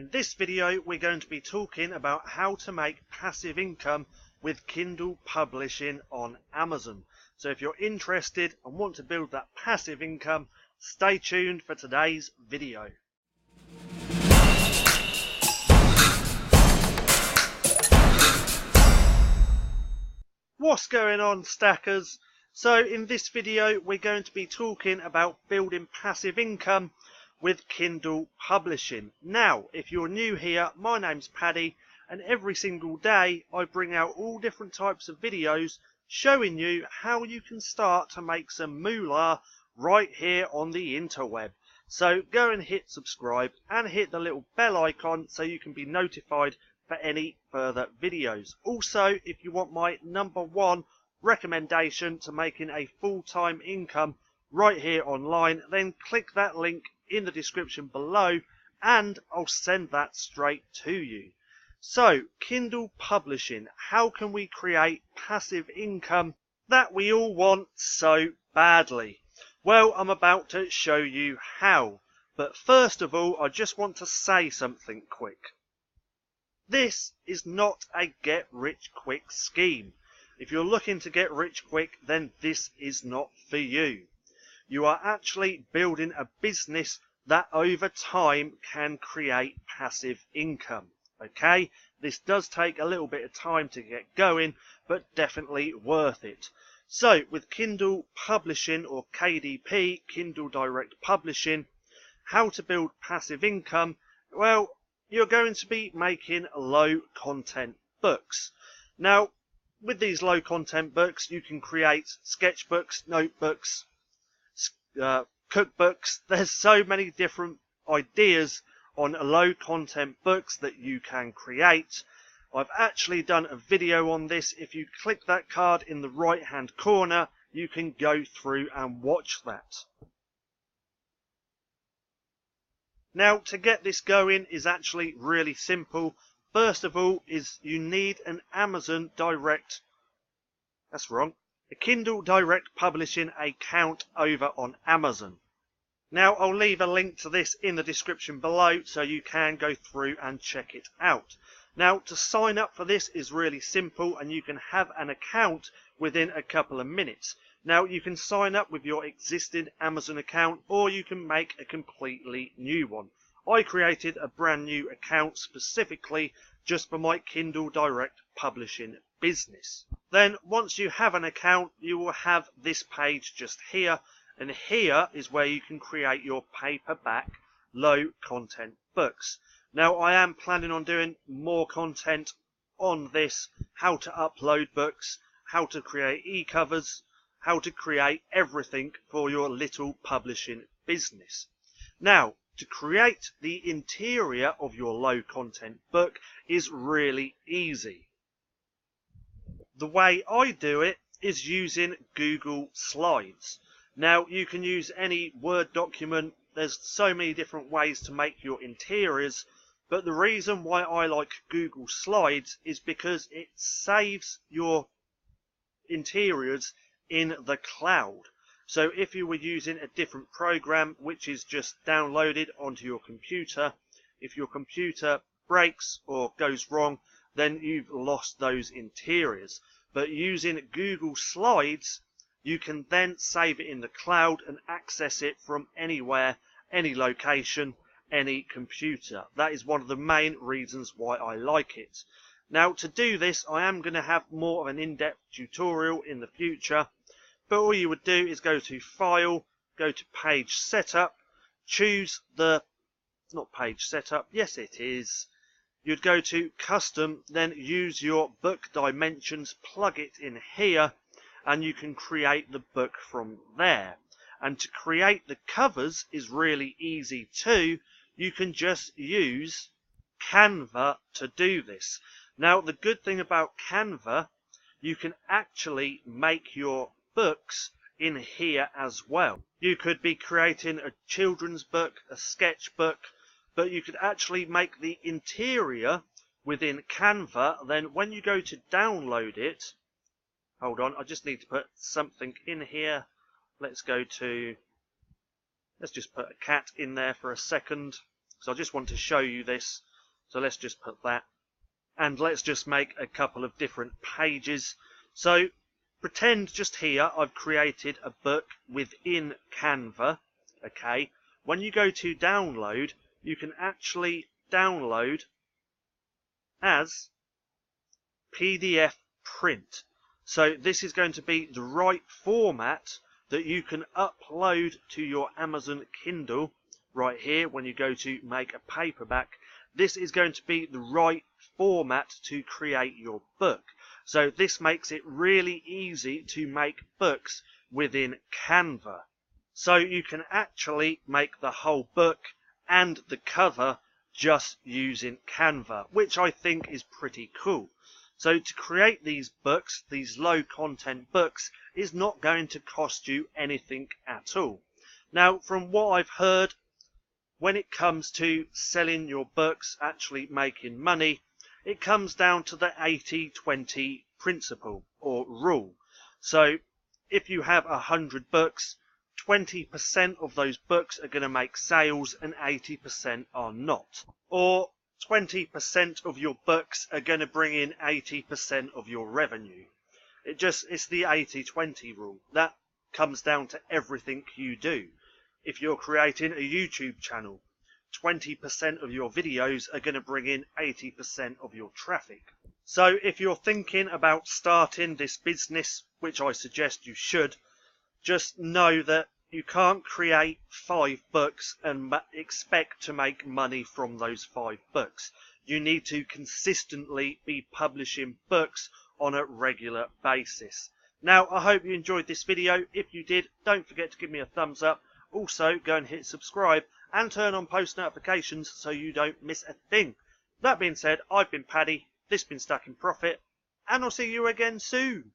In this video, we're going to be talking about how to make passive income with Kindle publishing on Amazon. So if you're interested and want to build that passive income, stay tuned for today's video. What's going on, stackers? So in this video, we're going to be talking about building passive income with Kindle publishing. Now, if you're new here, my name's Paddy, and every single day I bring out all different types of videos showing you how you can start to make some moolah right here on the interweb. So go and hit subscribe and hit the little bell icon so you can be notified for any further videos. Also, if you want my #1 recommendation to making a full-time income right here online, then click that link in the description below and I'll send that straight to you. So, Kindle publishing, how can we create passive income that we all want so badly? Well, I'm about to show you how. But first of all, I just want to say something quick. This is not a get-rich-quick scheme. If you're looking to get rich quick, then this is not for you. You are actually building a business that over time can create passive income. Okay, this does take a little bit of time to get going, but definitely worth it. So with Kindle publishing, or KDP, Kindle Direct Publishing, how to build passive income? Well, you're going to be making low content books. Now, with these low content books, you can create sketchbooks, notebooks, cookbooks. There's so many different ideas on low content books that you can create. I've actually done a video on this. If you click that card in the right hand corner, you can go through and watch that. Now, to get this going is actually really simple. First of all, you need an Amazon Direct, a Kindle Direct Publishing account over on Amazon. Now, I'll leave a link to this in the description below so you can go through and check it out. Now, to sign up for this is really simple, and you can have an account within a couple of minutes. Now, you can sign up with your existing Amazon account, or you can make a completely new one. I created a brand new account specifically just for my Kindle Direct Publishing business. Then once you have an account, you will have this page just here, and here is where you can create your paperback low content books. Now, I am planning on doing more content on this, how to upload books, how to create e-covers, how to create everything for your little publishing business. Now, to create the interior of your low content book is really easy. The way I do it is using Google Slides. Now, you can use any Word document. There's so many different ways to make your interiors, but the reason why I like Google Slides is because it saves your interiors in the cloud. So if you were using a different program which is just downloaded onto your computer, if your computer breaks or goes wrong, then you've lost those interiors. But using Google Slides, you can then save it in the cloud and access it from anywhere, any location, any computer. That is one of the main reasons why I like it. Now, to do this, I am going to have more of an in-depth tutorial in the future. But all you would do is go to File, go to Page Setup, choose it's not Page Setup, yes it is. You'd go to Custom, then use your book dimensions, plug it in here, and you can create the book from there. And to create the covers is really easy too. You can just use Canva to do this. Now, the good thing about Canva, you can actually make your books in here as well. You could be creating a children's book, a sketchbook, but you could actually make the interior within Canva. Then when you go to download it, hold on, I just need to put something in here. Let's just put a cat in there for a second, because I just want to show you this. So let's just put that. And let's just make a couple of different pages. So pretend just here I've created a book within Canva. Okay. When you go to download, you can actually download as PDF print. So this is going to be the right format that you can upload to your Amazon Kindle right here. When you go to make a paperback, this is going to be the right format to create your book. So this makes it really easy to make books within Canva. So you can actually make the whole book and the cover just using Canva, which I think is pretty cool. So to create these books, these low content books, is not going to cost you anything at all. Now, from what I've heard, when it comes to selling your books, actually making money, it comes down to the 80-20 principle or rule. So if you have 100 books, 20% of those books are going to make sales and 80% are not. Or 20% of your books are going to bring in 80% of your revenue. It's the 80-20 rule. That comes down to everything you do. If you're creating a YouTube channel, 20% of your videos are going to bring in 80% of your traffic. So if you're thinking about starting this business, which I suggest you should, just know that you can't create 5 books and expect to make money from those 5 books. You need to consistently be publishing books on a regular basis. Now, I hope you enjoyed this video. If you did, don't forget to give me a thumbs up. Also, go and hit subscribe and turn on post notifications so you don't miss a thing. That being said, I've been Paddy, this has been Stacking Profit, and I'll see you again soon.